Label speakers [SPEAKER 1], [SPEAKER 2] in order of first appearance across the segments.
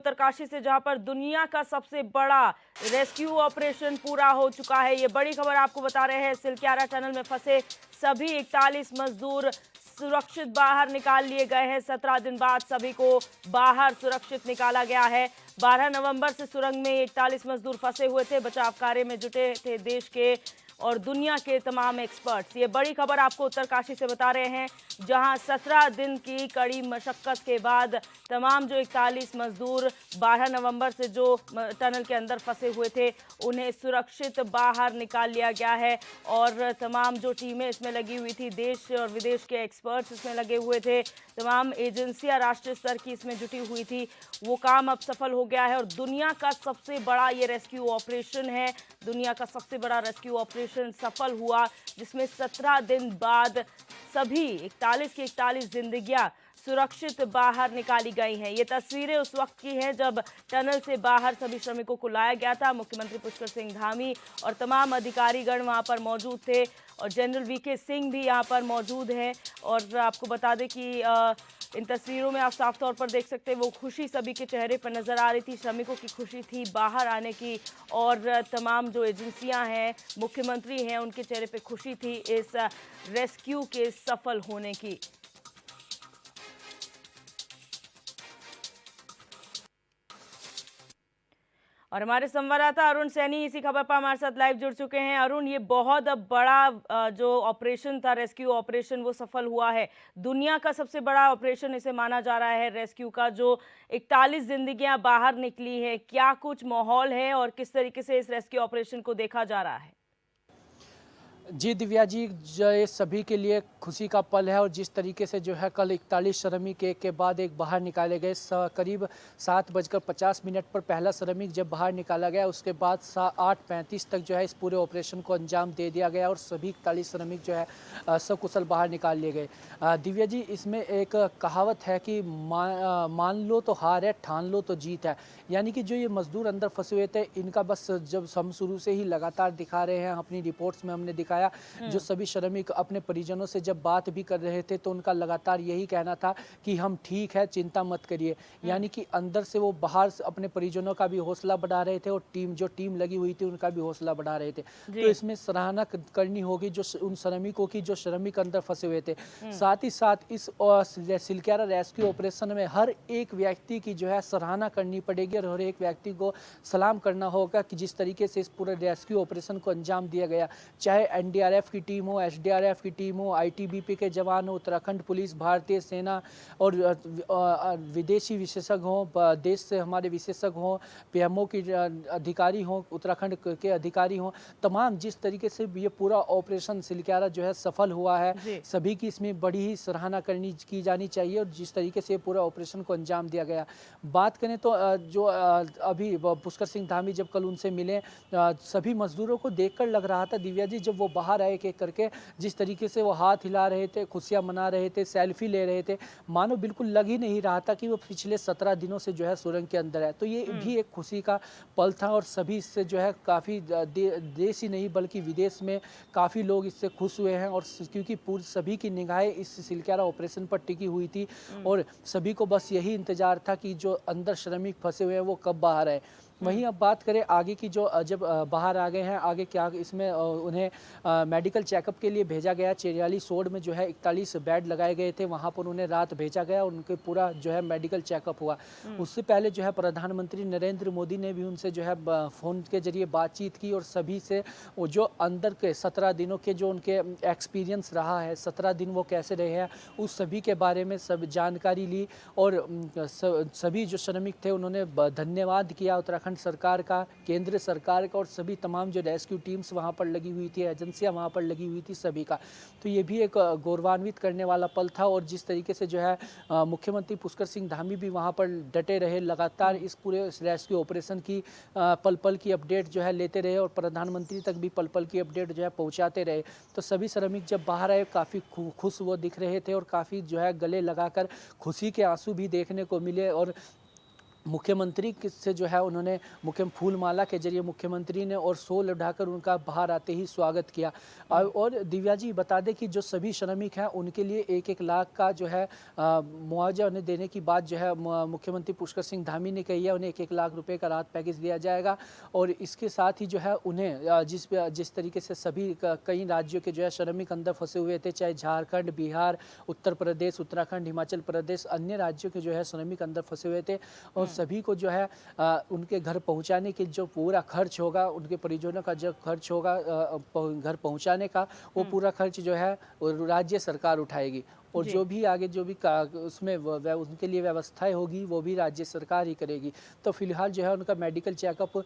[SPEAKER 1] उत्तरकाशी से, जहां पर दुनिया का सबसे बड़ा रेस्क्यू ऑपरेशन पूरा हो चुका है। ये बड़ी खबर आपको बता रहे हैं। सिलक्यारा टनल में फंसे सभी 41 मजदूर सुरक्षित बाहर निकाल लिए गए हैं। 17 दिन बाद सभी को बाहर सुरक्षित निकाला गया है। 12 नवंबर से सुरंग में 41 मजदूर फंसे हुए थे। बचाव कार्य में जुटे थे देश के और दुनिया के तमाम एक्सपर्ट्स। ये बड़ी खबर आपको उत्तरकाशी से बता रहे हैं, जहां 17 दिन की कड़ी मशक्कत के बाद तमाम जो 41 मजदूर 12 नवंबर से जो टनल के अंदर फंसे हुए थे, उन्हें सुरक्षित बाहर निकाल लिया गया है। और तमाम जो टीमें इसमें लगी हुई थी, देश और विदेश के एक्सपर्ट्स इसमें लगे हुए थे, तमाम एजेंसियां राष्ट्रीय स्तर की इसमें जुटी हुई थी, वो काम अब सफल हो गया है। और दुनिया का सबसे बड़ा ये रेस्क्यू ऑपरेशन है। दुनिया का सबसे बड़ा रेस्क्यू ऑपरेशन सफल हुआ, जिसमें 17 दिन बाद सभी 41 की 41 जिंदगियां सुरक्षित बाहर निकाली गई हैं। ये तस्वीरें उस वक्त की हैं जब टनल से बाहर सभी श्रमिकों को लाया गया था। मुख्यमंत्री पुष्कर सिंह धामी और तमाम अधिकारीगण वहां पर मौजूद थे और जनरल वीके सिंह भी यहां पर मौजूद हैं। और आपको बता दें कि इन तस्वीरों में आप साफ तौर पर देख सकते हैं, वो खुशी सभी के चेहरे पर नजर आ रही थी। श्रमिकों की खुशी थी बाहर आने की, और तमाम जो एजेंसियां हैं, मुख्यमंत्री हैं, उनके चेहरे पे खुशी थी इस रेस्क्यू के सफल होने की। और हमारे संवाददाता अरुण सैनी इसी खबर पर हमारे साथ लाइव जुड़ चुके हैं। अरुण, ये बहुत बड़ा जो ऑपरेशन था, रेस्क्यू ऑपरेशन, वो सफल हुआ है। दुनिया का सबसे बड़ा ऑपरेशन इसे माना जा रहा है रेस्क्यू का, जो 41 जिंदगियां बाहर निकली है। क्या कुछ माहौल है और किस तरीके से इस रेस्क्यू ऑपरेशन को देखा जा रहा है?
[SPEAKER 2] जी दिव्या जी, जो ये सभी के लिए खुशी का पल है। और जिस तरीके से जो है कल 41 श्रमिक एक के बाद एक बाहर निकाले गए। करीब 7:50 पर पहला श्रमिक जब बाहर निकाला गया, उसके बाद 8:35 तक जो है इस पूरे ऑपरेशन को अंजाम दे दिया गया और सभी 41 श्रमिक जो है सकुशल बाहर निकाल लिए गए। दिव्या जी, इसमें एक कहावत है कि मान लो तो हार है, ठान लो तो जीत है। यानी कि जो ये मजदूर अंदर फंसे हुए थे, इनका बस जब हम शुरू से ही लगातार दिखा रहे हैं, अपनी रिपोर्ट्स में हमने दिखाया, जो सभी श्रमिक अपने परिजनों से जब बात भी कर रहे थे तो उनका लगातार यही कहना था कि हम ठीक है, चिंता मत करिए। यानी कि अंदर से वो बाहर अपने परिजनों का भी हौसला बढ़ा रहे थे और टीम लगी हुई थी उनका भी हौसला बढ़ा रहे थे। तो इसमें सराहना करनी होगी जो उन श्रमिकों की, जो श्रमिक अंदर फंसे हुए थे। साथ ही साथ इस सिलक्यारा रेस्क्यू ऑपरेशन में हर एक व्यक्ति की जो है सराहना करनी पड़ेगी और हर एक व्यक्ति को सलाम करना होगा कि जिस तरीके से इस पूरे रेस्क्यू ऑपरेशन को अंजाम दिया गया। चाहे एनडीआरएफ की टीम हो, एसडीआरएफ की टीम हो, आईटीबीपी के जवान हो, उत्तराखंड पुलिस, भारतीय सेना और विदेशी विशेषज्ञ हों, देश से हमारे विशेषज्ञ हों, पीएमओ की अधिकारी हों, उत्तराखंड के अधिकारी हों, तमाम जिस तरीके से ये पूरा ऑपरेशन सिलक्यारा जो है सफल हुआ है, सभी की इसमें बड़ी ही सराहना की जानी चाहिए। और जिस तरीके से पूरा ऑपरेशन को अंजाम दिया गया। बात करें तो जो अभी पुष्कर सिंह धामी जब कल उनसे मिले, सभी मजदूरों को देखकर लग रहा था दिव्या जी, जब वो बाहर आए एक करके, जिस तरीके से वो हाथ हिला रहे थे, खुशियां मना रहे थे, सेल्फी ले रहे थे, मानो बिल्कुल लग ही नहीं रहा था कि वो पिछले 17 दिनों से जो है सुरंग के अंदर है। तो ये भी एक खुशी का पल था और सभी इससे जो है काफ़ी देश ही नहीं बल्कि विदेश में काफ़ी लोग इससे खुश हुए हैं। और क्योंकि पूरी सभी की निगाहें इस सिलक्यारा ऑपरेशन पर टिकी हुई थी और सभी को बस यही इंतजार था कि जो अंदर श्रमिक फंसे हुए हैं वो कब बाहर आए। वहीं अब बात करें आगे की, जो जब बाहर आ गए हैं, आगे क्या इसमें उन्हें मेडिकल चेकअप के लिए भेजा गया। 44 वार्ड में जो है 41 बेड लगाए गए थे, वहां पर उन्हें रात भेजा गया और उनके पूरा जो है मेडिकल चेकअप हुआ। उससे पहले जो है प्रधानमंत्री नरेंद्र मोदी ने भी उनसे जो है फ़ोन के जरिए बातचीत की और सभी से वो जो अंदर के 17 दिनों के जो उनके एक्सपीरियंस रहा है, 17 दिन वो कैसे रहे हैं, उस सभी के बारे में सब जानकारी ली। और सभी जो श्रमिक थे उन्होंने धन्यवाद किया उत्तराखंड सरकार का, केंद्र सरकार का और सभी तमाम जो रेस्क्यू टीम्स वहां पर लगी हुई थी, एजेंसियां वहां पर लगी हुई थी, सभी का। तो ये भी एक गौरवान्वित करने वाला पल था। और जिस तरीके से जो है मुख्यमंत्री पुष्कर सिंह धामी भी वहां पर डटे रहे, लगातार इस पूरे रेस्क्यू ऑपरेशन की पल पल की अपडेट जो है लेते रहे और प्रधानमंत्री तक भी पल पल की अपडेट जो है पहुंचाते रहे। तो सभी श्रमिक जब बाहर आए काफ़ी खुश वो दिख रहे थे और काफ़ी जो है गले लगाकर खुशी के आंसू भी देखने को मिले। और मुख्यमंत्री से जो है उन्होंने फूलमाला के जरिए मुख्यमंत्री ने और शॉल उठाकर उनका बाहर आते ही स्वागत किया। और दिव्या जी बता दें कि जो सभी श्रमिक हैं उनके लिए 1-1 लाख का जो है मुआवजा उन्हें देने की बात जो है मुख्यमंत्री पुष्कर सिंह धामी ने कही है। उन्हें 1-1 लाख रुपए का राहत पैकेज दिया जाएगा और इसके साथ ही जो है उन्हें जिस तरीके से सभी कई राज्यों के जो है श्रमिक अंदर फंसे हुए थे, चाहे झारखंड, बिहार, उत्तर प्रदेश, उत्तराखंड, हिमाचल प्रदेश, अन्य राज्यों के जो है श्रमिक अंदर फंसे हुए थे और सभी को जो है उनके घर पहुंचाने के जो पूरा खर्च होगा, उनके परिजनों का जो खर्च होगा घर पहुंचाने का, वो पूरा खर्च जो है राज्य सरकार उठाएगी और जो भी आगे जो भी उसमें उनके लिए व्यवस्थाएं होगी वो भी राज्य सरकार ही करेगी। तो फिलहाल जो है उनका मेडिकल चेकअप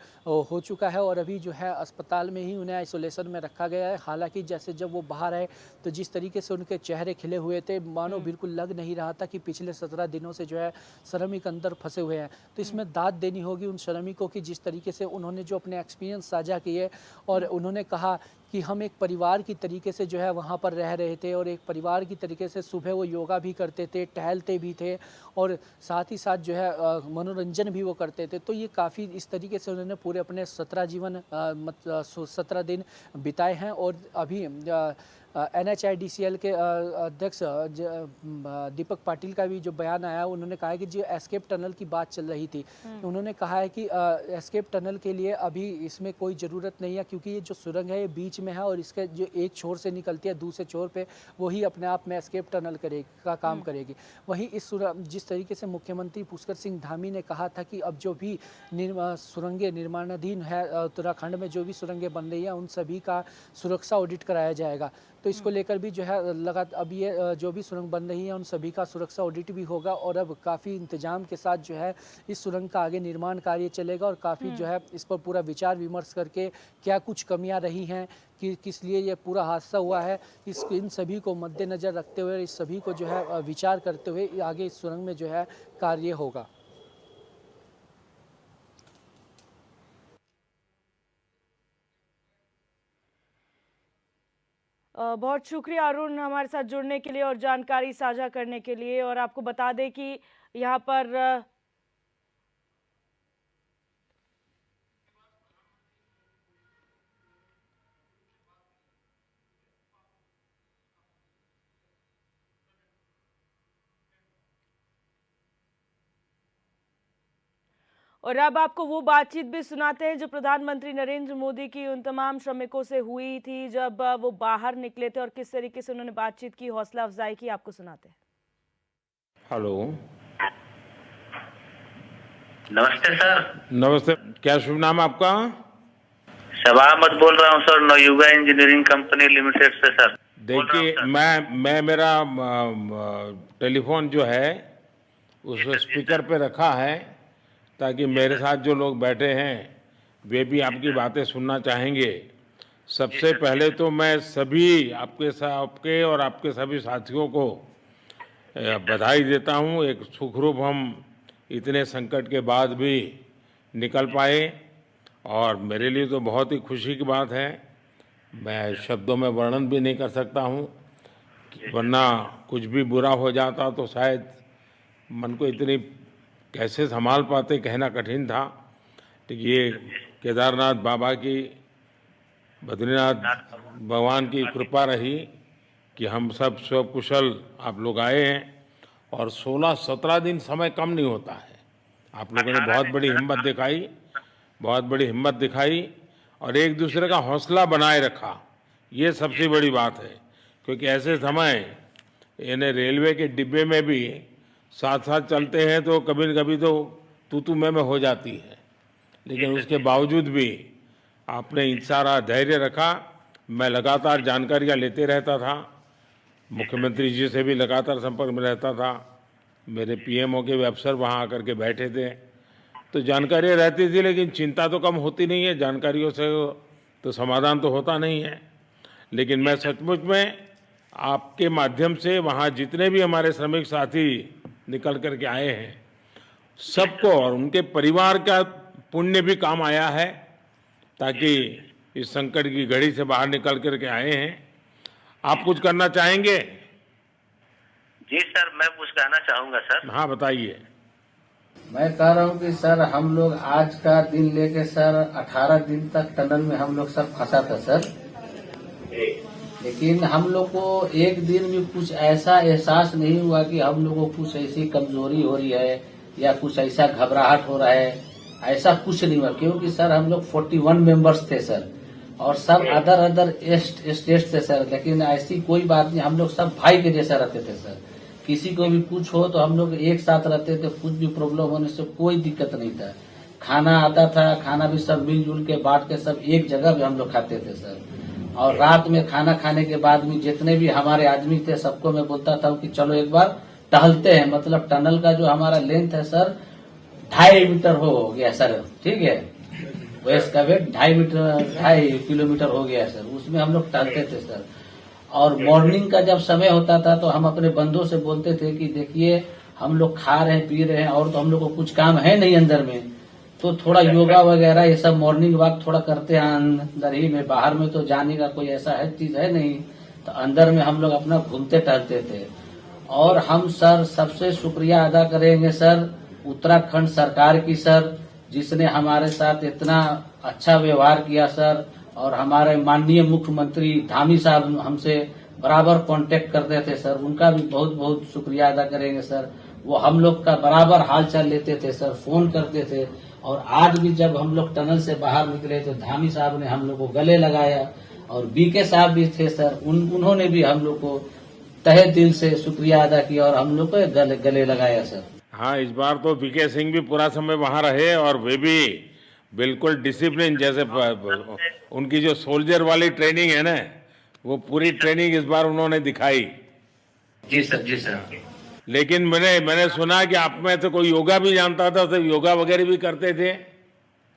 [SPEAKER 2] हो चुका है और अभी जो है अस्पताल में ही उन्हें आइसोलेशन में रखा गया है। हालांकि जैसे जब वो बाहर आए तो जिस तरीके से उनके चेहरे खिले हुए थे, मानो बिल्कुल लग नहीं रहा था कि पिछले 17 दिनों से जो है श्रमिक अंदर फंसे हुए हैं। तो इसमें दाद देनी होगी उन श्रमिकों की, जिस तरीके से उन्होंने जो अपने एक्सपीरियंस साझा किए और उन्होंने कहा कि हम एक परिवार की तरीके से जो है वहाँ पर रह रहे थे और एक परिवार की तरीके से सुबह वो योगा भी करते थे, टहलते भी थे और साथ ही साथ जो है मनोरंजन भी वो करते थे। तो ये काफ़ी इस तरीके से उन्होंने पूरे अपने 17 दिन बिताए हैं और अभी NHIDCL के अध्यक्ष दीपक पाटिल का भी जो बयान आया, उन्होंने कहा है कि जो एस्केप टनल की बात चल रही थी, उन्होंने कहा है कि एस्केप टनल के लिए अभी इसमें कोई ज़रूरत नहीं है क्योंकि ये जो सुरंग है ये बीच में है और इसके जो एक छोर से निकलती है दूसरे छोर पे वही अपने आप में एस्केप टनल का काम करेगी। वहीं इस जिस तरीके से मुख्यमंत्री पुष्कर सिंह धामी ने कहा था कि अब जो भी सुरंगें निर्माणाधीन है उत्तराखंड में, जो भी सुरंगें बन रही हैं उन सभी का सुरक्षा ऑडिट कराया जाएगा। तो इसको लेकर भी जो है लगातार अब ये जो भी सुरंग बन रही है उन सभी का सुरक्षा ऑडिट भी होगा और अब काफ़ी इंतजाम के साथ जो है इस सुरंग का आगे निर्माण कार्य चलेगा और काफ़ी जो है इस पर पूरा विचार विमर्श करके क्या कुछ कमियां रही हैं कि किस लिए ये पूरा हादसा हुआ है, इन सभी को मद्देनज़र रखते हुए इस सभी को जो है विचार करते हुए आगे इस सुरंग में जो है कार्य होगा।
[SPEAKER 1] बहुत शुक्रिया अरुण हमारे साथ जुड़ने के लिए और जानकारी साझा करने के लिए। और आपको बता दें कि यहाँ पर और अब आपको वो बातचीत भी सुनाते हैं जो प्रधानमंत्री नरेंद्र मोदी की उन तमाम श्रमिकों से हुई थी जब वो बाहर निकले थे और किस तरीके से उन्होंने बातचीत की, हौसला अफजाई की, आपको सुनाते हैं।
[SPEAKER 3] हेलो,
[SPEAKER 4] नमस्ते सर।
[SPEAKER 3] नमस्ते। क्या शुभ नाम आपका?
[SPEAKER 4] शबा अहमद बोल रहा हूँ sir, Navayuga engineering company limited से सर।
[SPEAKER 3] देखिए, मैं मेरा टेलीफोन जो है उस स्पीकर पे रखा है ताकि मेरे साथ जो लोग बैठे हैं वे भी आपकी बातें सुनना चाहेंगे। सबसे पहले तो मैं सभी आपके और आपके सभी साथियों को बधाई देता हूँ। एक सुखरूप हम इतने संकट के बाद भी निकल पाए और मेरे लिए तो बहुत ही खुशी की बात है। मैं शब्दों में वर्णन भी नहीं कर सकता हूँ, वरना कुछ भी बुरा हो जाता तो शायद मन को इतनी कैसे संभाल पाते कहना कठिन था। तो ये केदारनाथ बाबा की, बद्रीनाथ भगवान की कृपा रही कि हम सब कुशल आप लोग आए हैं और 16-17 दिन समय कम नहीं होता है। आप लोगों ने बहुत बड़ी हिम्मत दिखाई और एक दूसरे का हौसला बनाए रखा, ये सबसे बड़ी बात है। क्योंकि ऐसे समय इन्हें रेलवे के डिब्बे में भी साथ साथ चलते हैं तो कभी न कभी तो तू मैं हो जाती है, लेकिन उसके बावजूद भी आपने सारा धैर्य रखा। मैं लगातार जानकारियाँ लेते रहता था, मुख्यमंत्री जी से भी लगातार संपर्क में रहता था, मेरे पीएमओ के भी अफसर वहाँ आकर के बैठे थे, तो जानकारियाँ रहती थी, लेकिन चिंता तो कम होती नहीं है। जानकारियों से तो समाधान तो होता नहीं है। लेकिन मैं सचमुच में आपके माध्यम से वहाँ जितने भी हमारे श्रमिक साथी निकल कर के आए हैं सबको और उनके परिवार का पुण्य भी काम आया है, ताकि इस संकट की घड़ी से बाहर निकल कर के आए हैं। आप कुछ करना चाहेंगे?
[SPEAKER 4] जी सर, मैं कुछ कहना चाहूँगा सर।
[SPEAKER 3] हाँ, बताइए।
[SPEAKER 5] मैं कह रहा हूँ कि सर हम लोग आज का दिन लेके सर 18 दिन तक टनल में हम लोग सब फंसा था सर, लेकिन हम लोग को एक दिन भी कुछ ऐसा एहसास नहीं हुआ कि हम लोग को कुछ ऐसी कमजोरी हो रही है या कुछ ऐसा घबराहट हो रहा है, ऐसा कुछ नहीं हुआ। क्योंकि सर हम लोग 41 मेंबर्स थे सर, और सब अदर स्टेट से सर, लेकिन ऐसी कोई बात नहीं, हम लोग सब भाई के जैसा रहते थे सर। किसी को भी कुछ हो तो हम लोग एक साथ रहते थे, कुछ भी प्रॉब्लम होने से कोई दिक्कत नहीं था। खाना आता था, खाना भी सब मिलजुल के बांट के सब एक जगह भी हम लोग खाते थे सर। और रात में खाना खाने के बाद भी जितने भी हमारे आदमी थे सबको मैं बोलता था कि चलो एक बार टहलते हैं। मतलब टनल का जो हमारा लेंथ है सर 2.5 मीटर हो गया सर, ठीक है, वेस्ट का वेट 2.5 किलोमीटर हो गया सर। उसमें हम लोग टहलते थे सर। और मॉर्निंग का जब समय होता था तो हम अपने बंदों से बोलते थे कि देखिए हम लोग खा रहे हैं पी रहे हैं और तो हम लोग को कुछ काम है नहीं अंदर में, तो थोड़ा योगा वगैरह ये सब मॉर्निंग वॉक थोड़ा करते हैं अंदर ही में, बाहर में तो जाने का कोई ऐसा है चीज है नहीं, तो अंदर में हम लोग अपना घूमते टहलते थे। और हम सर सबसे शुक्रिया अदा करेंगे सर उत्तराखंड सरकार की सर, जिसने हमारे साथ इतना अच्छा व्यवहार किया सर। और हमारे माननीय मुख्यमंत्री धामी साहब हमसे बराबर कांटेक्ट करते थे सर, उनका भी बहुत बहुत शुक्रिया अदा करेंगे सर। वो हम लोग का बराबर हाल चाल लेते थे सर, फोन करते थे। और आज भी जब हम लोग टनल से बाहर निकले तो धामी साहब ने हम लोग को गले लगाया, और बीके साहब भी थे सर, उन्होंने भी हम लोग को तहे दिल से शुक्रिया अदा किया और हम लोग को गले लगाया सर।
[SPEAKER 3] हाँ, इस बार तो बीके सिंह भी पूरा समय वहाँ रहे और वे भी बिल्कुल डिसिप्लिन, जैसे उनकी जो सोल्जर वाली ट्रेनिंग है ना, वो पूरी ट्रेनिंग इस बार उन्होंने दिखाई।
[SPEAKER 5] जी सर, जी सर।
[SPEAKER 3] लेकिन मैंने सुना कि आप में तो कोई योगा भी जानता था, तो योगा वगैरह भी करते थे।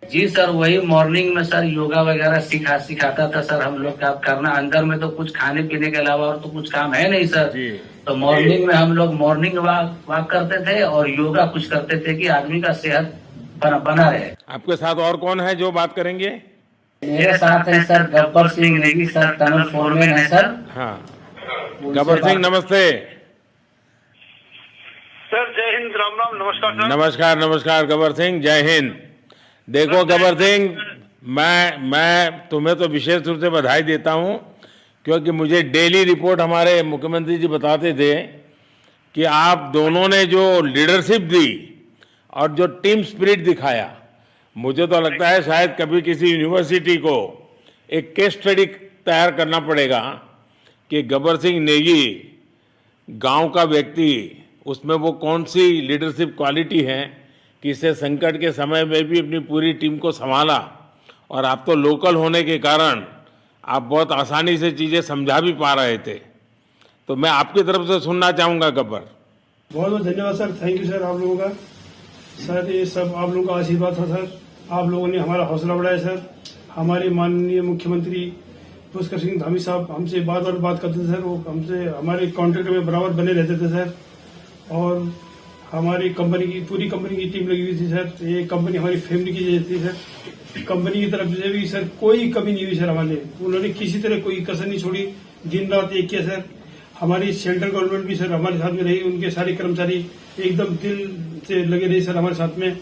[SPEAKER 5] जी सर, वही मॉर्निंग में सर योगा वगैरह सिखाता था सर हम लोग का करना। अंदर में तो कुछ खाने पीने के अलावा और तो कुछ काम है नहीं सर
[SPEAKER 3] जी।
[SPEAKER 5] तो मॉर्निंग में हम लोग मॉर्निंग वॉक करते थे और योगा कुछ करते थे कि आदमी का सेहत बना रहे।
[SPEAKER 3] आपके साथ और कौन है जो बात करेंगे?
[SPEAKER 5] मेरे साथ है sir Gabbar Singh Negi sir, tunnel foreman है सर।
[SPEAKER 3] हाँ, गब्बर सिंह नमस्ते।
[SPEAKER 6] सर जय हिंद, राम राम, नमस्कार सर।
[SPEAKER 3] नमस्कार नमस्कार गब्बर सिंह, जय हिंद। देखो गब्बर सिंह, मैं तुम्हें तो विशेष रूप से बधाई देता हूँ, क्योंकि मुझे डेली रिपोर्ट हमारे मुख्यमंत्री जी बताते थे कि आप दोनों ने जो लीडरशिप दी और जो टीम स्पिरिट दिखाया, मुझे तो लगता है शायद कभी किसी यूनिवर्सिटी को एक केस स्टडी तैयार करना पड़ेगा कि गब्बर सिंह नेगी गांव का व्यक्ति, उसमें वो कौन सी लीडरशिप क्वालिटी है कि इससे संकट के समय में भी अपनी पूरी टीम को संभाला। और आप तो लोकल होने के कारण आप बहुत आसानी से चीज़ें समझा भी पा रहे थे। तो मैं आपकी तरफ से सुनना चाहूँगा गब्बर।
[SPEAKER 6] बहुत बहुत धन्यवाद सर, थैंक यू सर आप लोगों का। सर ये सब आप लोगों का आशीर्वाद था सर, आप लोगों ने हमारा हौसला बढ़ाया सर। हमारे माननीय मुख्यमंत्री पुष्कर सिंह धामी साहब हमसे बात करते थे सर, वो हमसे हमारे कॉन्ट्रैक्ट में बराबर बने रहते थे सर। और हमारी पूरी कंपनी की टीम लगी हुई थी सर। ये कंपनी हमारी फैमिली की जैसी थी सर। कंपनी की तरफ से भी सर कोई कमी नहीं हुई सर हमारे, उन्होंने किसी तरह कोई कसर नहीं छोड़ी, दिन रात एक किया सर। हमारी सेंट्रल गवर्नमेंट भी सर हमारे साथ में रही, उनके सारे कर्मचारी एकदम दिल से लगे रहे सर हमारे साथ में।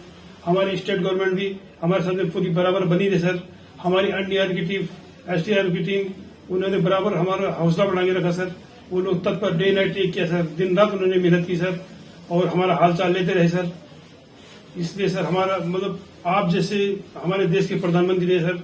[SPEAKER 6] हमारी स्टेट गवर्नमेंट भी हमारे साथ में पूरी बराबर बनी रही सर। हमारी एनडीआर की टीम, एसडीआर की टीम, उन्होंने बराबर हमारा हौसला बढ़ा के रखा सर। वो लोग तत्पर डे नाइट एक किया सर, दिन रात उन्होंने मेहनत की सर और हमारा हाल चाल लेते रहे सर। इसलिए सर हमारा मतलब आप जैसे हमारे देश के प्रधानमंत्री है सर,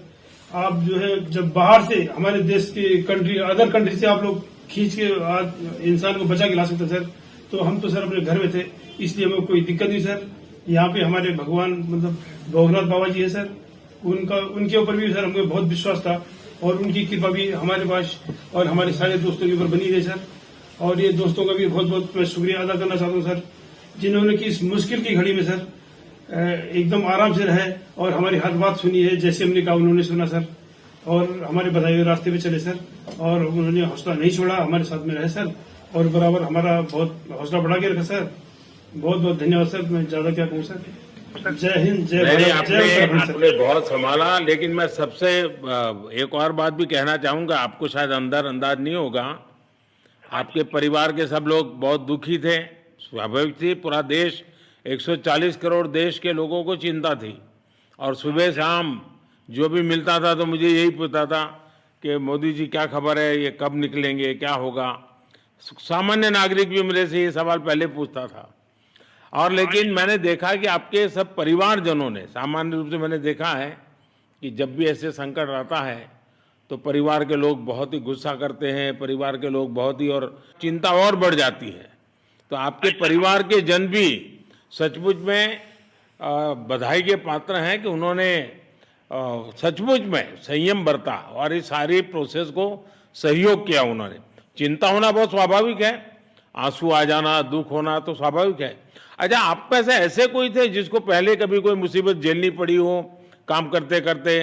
[SPEAKER 6] आप जो है जब बाहर से हमारे देश के अदर कंट्री से आप लोग खींच के इंसान को बचा के ला सकते सर, तो हम तो सर अपने घर में थे, इसलिए हमें कोई दिक्कत नहीं सर। यहाँ पे हमारे भगवान मतलब भोगनाथ बाबा जी है सर, उनके ऊपर भी सर हमें बहुत विश्वास था और उनकी कृपा भी हमारे पास और हमारे सारे दोस्तों के ऊपर बनी रही सर। और ये दोस्तों का भी बहुत बहुत मैं शुक्रिया अदा करना चाहता हूँ सर, जिन्होंने कि इस मुश्किल की घड़ी में सर एकदम आराम से रहे और हमारी हर बात सुनी है, जैसे हमने कहा उन्होंने सुना सर और हमारे बताए हुए रास्ते पे चले सर। और उन्होंने हौसला नहीं छोड़ा, हमारे साथ में रहे सर और बराबर हमारा बहुत हौसला बढ़ा के रखा सर। बहुत बहुत धन्यवाद सर, मैं ज्यादा क्या कहूँ सर। जय हिंद, जय भारत, जय उत्तराखंड सर।
[SPEAKER 3] आपने बहुत संभाला, लेकिन मैं सबसे एक और बात भी कहना चाहूँगा, आपको शायद अंदाज नहीं होगा, आपके परिवार के सब लोग बहुत दुखी थे, स्वाभाविक थी, पूरा देश 140 करोड़ देश के लोगों को चिंता थी और सुबह शाम जो भी मिलता था तो मुझे यही पूछता था कि मोदी जी क्या खबर है, ये कब निकलेंगे, क्या होगा। सामान्य नागरिक भी मेरे से ये सवाल पहले पूछता था। और लेकिन मैंने देखा कि आपके सब परिवारजनों ने, सामान्य रूप से मैंने देखा है कि जब भी ऐसे संकट आता है तो परिवार के लोग बहुत ही गुस्सा करते हैं, परिवार के लोग बहुत ही, और चिंता और बढ़ जाती है। तो आपके परिवार के जन भी सचमुच में बधाई के पात्र हैं कि उन्होंने सचमुच में संयम बरता और इस सारी प्रोसेस को सहयोग किया उन्होंने। चिंता होना बहुत स्वाभाविक है, आंसू आ जाना, दुख होना तो स्वाभाविक है। अच्छा, आप में से ऐसे कोई थे जिसको पहले कभी कोई मुसीबत झेलनी पड़ी हो काम करते करते?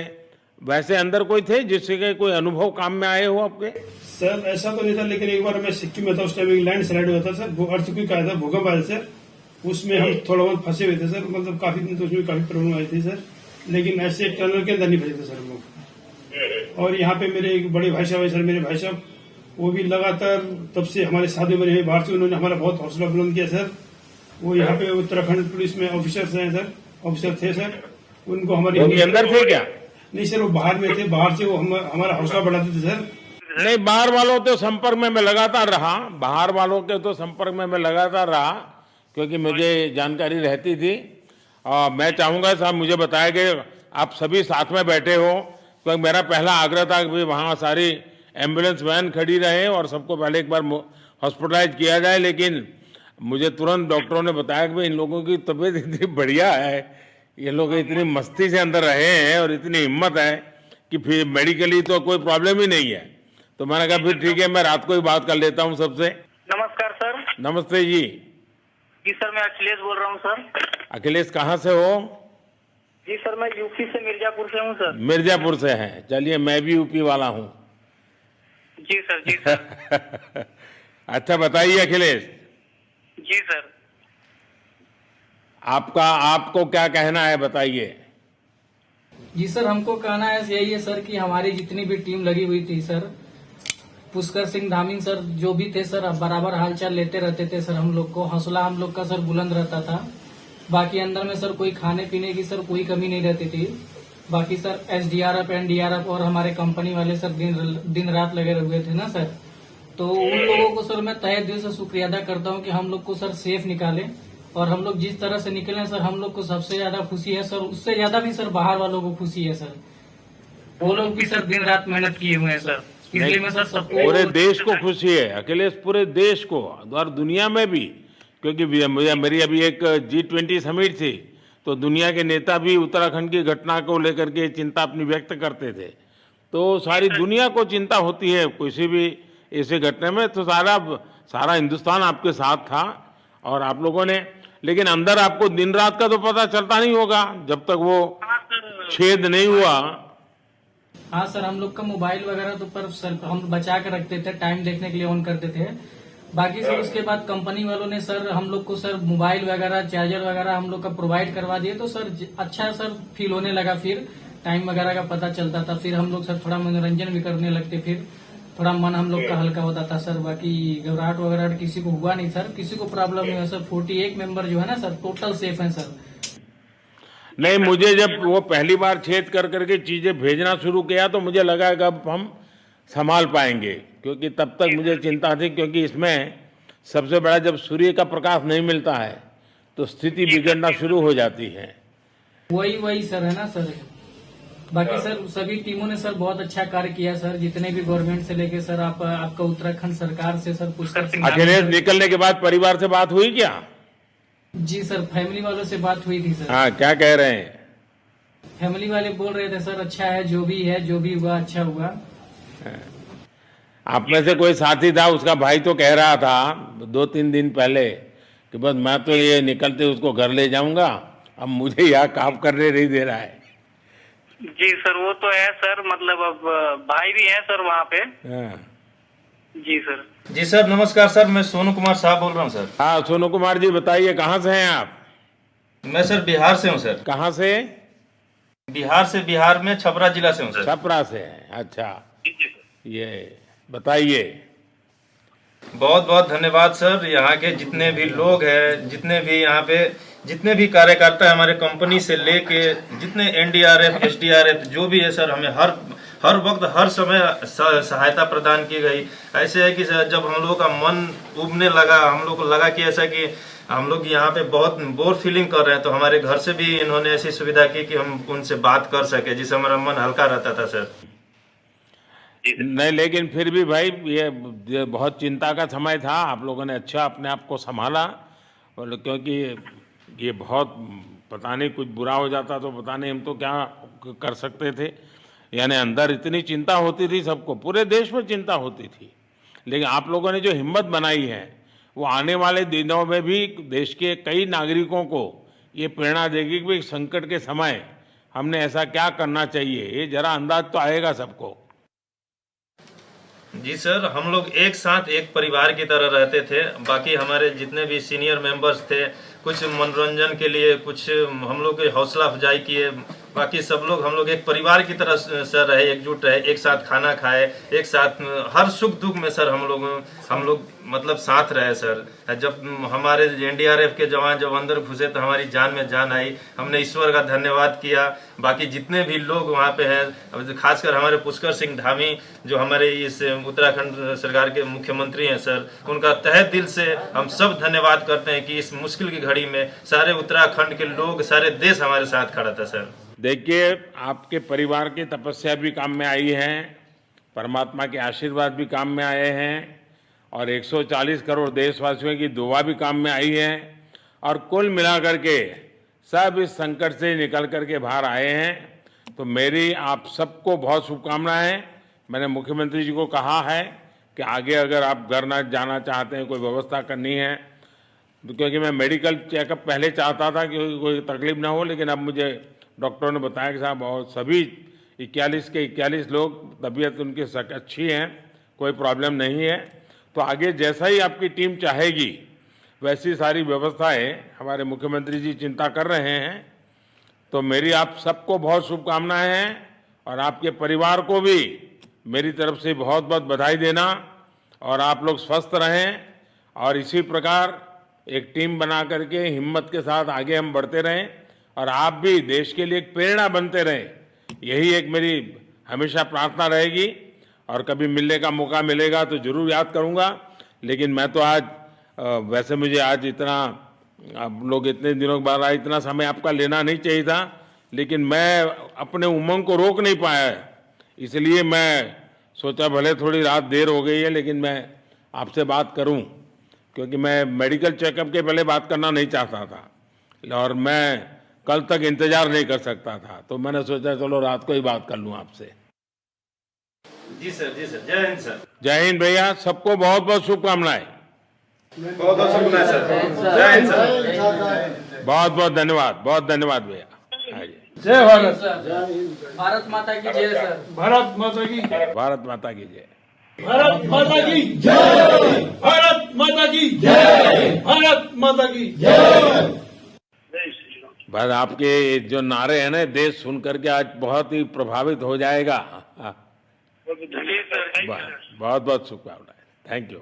[SPEAKER 3] वैसे अंदर कोई थे जिससे कोई अनुभव काम में आए हो आपके?
[SPEAKER 6] सर ऐसा तो नहीं था, लेकिन एक बार मैं सिक्किम में था, उस टाइम एक लैंड स्लाइड हुआ था सर, अर्थक्वेक आया था, भूकंप आया था सर। उसमें हम थोड़ा बहुत फंसे हुए थे सर, मतलब काफी दिन तो उसमें काफी प्रॉब्लम आई थी सर, लेकिन ऐसे टनल के अंदर नहीं फंसे थे सर हम लोग। और यहाँ पे मेरे एक बड़े भाई साहब है सर, मेरे भाई साहब वो भी लगातार तब से हमारे साथ में बने हैं बाहर से, उन्होंने हमारा बहुत हौसला बुलंद किया सर। वो यहाँ पे उत्तराखंड पुलिस में ऑफिसर्स हैं सर, ऑफिसर थे सर, उनको हमारे
[SPEAKER 3] अंदर थे क्या?
[SPEAKER 6] नहीं सर, वो बाहर में थे, बाहर से वो हमारा हौसला बढ़ाते थे सर।
[SPEAKER 3] नहीं, बाहर वालों के संपर्क में मैं लगातार रहा, बाहर वालों के तो संपर्क में मैं लगातार रहा क्योंकि मुझे जानकारी रहती थी। और मैं चाहूंगा साहब, मुझे बताया कि आप सभी साथ में बैठे हो, क्योंकि मेरा पहला आग्रह था कि वहाँ सारी एम्बुलेंस वैन खड़ी रहे और सबको पहले एक बार हॉस्पिटलाइज किया जाए। लेकिन मुझे तुरंत डॉक्टरों ने बताया कि इन लोगों की तबीयत इतनी बढ़िया है, ये लोग इतनी मस्ती से अंदर रहे हैं और इतनी हिम्मत है कि फिर मेडिकली तो कोई प्रॉब्लम ही नहीं है। तो मैंने कहा फिर ठीक है, मैं रात को ही बात कर लेता हूँ सबसे।
[SPEAKER 4] नमस्कार सर।
[SPEAKER 3] नमस्ते जी।
[SPEAKER 4] जी सर, मैं अखिलेश बोल रहा हूँ सर।
[SPEAKER 3] अखिलेश कहाँ से हो?
[SPEAKER 4] जी सर, मैं यूपी से मिर्जापुर से हूँ सर।
[SPEAKER 3] मिर्जापुर से हैं? चलिए, मैं भी यूपी वाला हूँ।
[SPEAKER 4] जी सर, जी सर।
[SPEAKER 3] अच्छा बताइए अखिलेश,
[SPEAKER 4] जी सर।
[SPEAKER 3] आपको क्या कहना है, बताइए।
[SPEAKER 7] जी सर, हमको कहना है यही है सर कि हमारी जितनी भी टीम लगी हुई थी सर, पुष्कर सिंह धामी सर जो भी थे सर, बराबर हालचाल लेते रहते थे सर। हम लोग को हौसला हम लोग का सर बुलंद रहता था। बाकी अंदर में सर कोई खाने पीने की सर कोई कमी नहीं रहती थी। बाकी सर SDRF NDRF और हमारे कंपनी वाले सर दिन रात लगे हुए थे ना सर। तो उन लोगों को सर मैं तहे दिल से शुक्रिया अदा करता हूँ कि हम लोग को सर सेफ निकाले। और हम लोग जिस तरह से निकले सर, हम लोग को सबसे ज्यादा खुशी है सर, उससे ज्यादा भी सर बाहर वालों को खुशी है सर। वो लोग भी सर दिन रात मेहनत किए हुए हैं सर, इसलिए मैं सर सबको,
[SPEAKER 3] पूरे देश को खुशी है अखिलेश, पूरे देश को और दुनिया में भी। क्योंकि मेरी अभी एक G20 समिट थी तो दुनिया के नेता भी उत्तराखंड की घटना को लेकर के चिंता अपनी व्यक्त करते थे। तो सारी दुनिया को चिंता होती है किसी भी ऐसे घटने में, तो सारा हिंदुस्तान आपके साथ था और आप लोगों ने। लेकिन अंदर आपको दिन रात का तो पता चलता नहीं होगा जब तक वो छेद नहीं हुआ।
[SPEAKER 7] हाँ सर, हम लोग का मोबाइल वगैरह तो पर सर हम बचा के रखते थे, टाइम देखने के लिए ऑन करते थे। बाकी सर उसके बाद कंपनी वालों ने सर हम लोग को सर मोबाइल वगैरह, चार्जर वगैरह हम लोग का प्रोवाइड करवा दिए। तो सर अच्छा सर फील होने लगा, फिर टाइम वगैरह का पता चलता था, फिर हम लोग सर थोड़ा मनोरंजन भी करने लगते, फिर थोड़ा मन हम लोग का हल्का होता था सर। बाकी घबराहट वगैरह किसी को हुआ नहीं सर, किसी को प्रॉब्लम नहीं है सर। 48 मेंबर जो है ना सर, टोटल सेफ हैं सर।
[SPEAKER 3] नहीं, मुझे जब वो पहली बार छेद कर करके चीजें भेजना शुरू किया तो मुझे लगा कि अब हम संभाल पाएंगे, क्योंकि तब तक मुझे चिंता थी, क्योंकि इसमें सबसे बड़ा जब सूर्य का प्रकाश नहीं मिलता है तो स्थिति बिगड़ना शुरू हो जाती है।
[SPEAKER 7] वही सर है ना सर। बाकी सर सभी टीमों ने सर बहुत अच्छा कार्य किया सर, जितने भी गवर्नमेंट से लेके सर आपका उत्तराखंड सरकार से सर पुष्कर सिंह।
[SPEAKER 3] अखिलेश, निकलने के बाद परिवार से बात हुई क्या?
[SPEAKER 7] जी सर, फैमिली वालों से बात हुई थी सर।
[SPEAKER 3] हाँ, क्या कह रहे हैं?
[SPEAKER 7] फैमिली वाले बोल रहे थे सर अच्छा है, जो भी हुआ अच्छा हुआ।
[SPEAKER 3] आप में से कोई साथी था, उसका भाई तो कह रहा था 2-3 दिन पहले कि बस मैं तो ये निकलते उसको घर ले जाऊंगा, अब मुझे यहाँ काम करने नहीं दे रहा है।
[SPEAKER 4] जी सर, वो तो है सर, मतलब अब भाई भी हैं सर वहाँ पे।
[SPEAKER 3] हाँ।
[SPEAKER 4] जी सर।
[SPEAKER 8] जी सर, नमस्कार सर, मैं सोनू कुमार साहब बोल रहा हूँ सर।
[SPEAKER 3] हाँ, सोनू कुमार जी बताइए, कहाँ से हैं आप?
[SPEAKER 8] मैं सर बिहार से हूँ सर।
[SPEAKER 3] कहाँ से?
[SPEAKER 8] बिहार में छपरा जिला से हूँ सर।
[SPEAKER 3] छपरा से हैं, अच्छा। ये बताइए।
[SPEAKER 8] बहुत बहुत धन्यवाद सर, यहाँ के जितने भी लोग हैं, जितने भी यहाँ पे जितने भी कार्यकर्ता है हमारे कंपनी से लेके जितने एनडीआरएफ एसडीआरएफ जो भी है सर, हमें हर वक्त हर समय सहायता प्रदान की गई। ऐसे है कि सर जब हम लोग का मन उबने लगा, हम लोग को लगा कि ऐसा कि हम लोग यहाँ पे बहुत बोर फीलिंग कर रहे हैं, तो हमारे घर से भी इन्होंने ऐसी सुविधा की कि हम उनसे बात कर सके, जिससे हमारा मन हल्का रहता था सर।
[SPEAKER 3] नहीं, लेकिन फिर भी भाई ये बहुत चिंता का समय था। आप लोगों ने अच्छा अपने आप को संभाला, और क्योंकि ये बहुत पता नहीं कुछ बुरा हो जाता तो पता नहीं हम तो क्या कर सकते थे। यानी अंदर इतनी चिंता होती थी, सबको पूरे देश में चिंता होती थी, लेकिन आप लोगों ने जो हिम्मत बनाई है वो आने वाले दिनों में भी देश के कई नागरिकों को ये प्रेरणा देगी कि संकट के समय हमने ऐसा क्या करना चाहिए। ये जरा अंदाज तो आएगा सबको।
[SPEAKER 8] जी सर, हम लोग एक साथ एक परिवार की तरह रहते थे। बाकी हमारे जितने भी सीनियर मेंबर्स थे, कुछ मनोरंजन के लिए, कुछ हम लोग की हौसला अफजाई किए। बाकी सब लोग हम लोग एक परिवार की तरह सर रहे, एकजुट रहे, एक साथ खाना खाए, एक साथ हर सुख दुख में सर हम लोग मतलब साथ रहे सर। जब हमारे एनडीआरएफ के जवान जब अंदर घुसे तो हमारी जान में जान आई, हमने ईश्वर का धन्यवाद किया। बाकी जितने भी लोग वहाँ पे हैं, खासकर हमारे पुष्कर सिंह धामी जो हमारे इस उत्तराखंड सरकार के मुख्यमंत्री हैं सर, उनका तहे दिल से हम सब धन्यवाद करते हैं कि इस मुश्किल की घड़ी में सारे उत्तराखंड के लोग, सारे देश हमारे साथ खड़ा था सर।
[SPEAKER 3] देखिए, आपके परिवार की तपस्या भी काम में आई है, परमात्मा के आशीर्वाद भी काम में आए हैं, और 140 करोड़ देशवासियों की दुआ भी काम में आई है, और कुल मिलाकर के सब इस संकट से निकल करके बाहर आए हैं। तो मेरी आप सबको बहुत शुभकामनाएं। मैंने मुख्यमंत्री जी को कहा है कि आगे अगर आप घर न जाना चाहते हैं, कोई व्यवस्था करनी है, तो क्योंकि मैं मेडिकल चेकअप पहले चाहता था कि कोई तकलीफ ना हो, लेकिन अब मुझे डॉक्टरों ने बताया कि साहब और सभी 41 के 41 लोग तबीयत उनकी अच्छी है, कोई प्रॉब्लम नहीं है। तो आगे जैसा ही आपकी टीम चाहेगी वैसी सारी व्यवस्थाएं हमारे मुख्यमंत्री जी चिंता कर रहे हैं। तो मेरी आप सबको बहुत शुभकामनाएं हैं, और आपके परिवार को भी मेरी तरफ से बहुत बहुत बधाई देना, और आप लोग स्वस्थ रहें, और इसी प्रकार एक टीम बना करके हिम्मत के साथ आगे हम बढ़ते रहें, और आप भी देश के लिए एक प्रेरणा बनते रहें। यही एक मेरी हमेशा प्रार्थना रहेगी, और कभी मिलने का मौका मिलेगा तो जरूर याद करूंगा। लेकिन मैं तो आज वैसे मुझे आज इतना, आप लोग इतने दिनों के बाद आए, इतना समय आपका लेना नहीं चाहिए था, लेकिन मैं अपने उमंग को रोक नहीं पाया, इसलिए मैं सोचा भले थोड़ी रात देर हो गई है लेकिन मैं आपसे बात करूं, क्योंकि मैं मेडिकल चेकअप के पहले बात करना नहीं चाहता था, और मैं कल तक इंतजार नहीं कर सकता था। तो मैंने सोचा चलो रात को ही बात कर लूं आपसे।
[SPEAKER 8] जी सर, जी सर, जय हिंद सर।
[SPEAKER 3] जय हिंद भैया, सबको बहुत बहुत शुभकामनाएं।
[SPEAKER 8] बहुत बहुत शुभकामनाएं सर। जय हिंद सर।
[SPEAKER 3] बहुत बहुत धन्यवाद, बहुत धन्यवाद भैया। आइए।
[SPEAKER 6] जय भारत।
[SPEAKER 7] भारत माता की जय सर।
[SPEAKER 6] भारत माता की
[SPEAKER 3] भारत माता की जय।
[SPEAKER 6] भारत माता की जय। भारत माता की जय। भारत माता की जय।
[SPEAKER 3] बस आपके जो नारे हैं ना, देश सुन करके आज बहुत ही प्रभावित हो जाएगा। बहुत बहुत शुभकामनाएं। Thank you.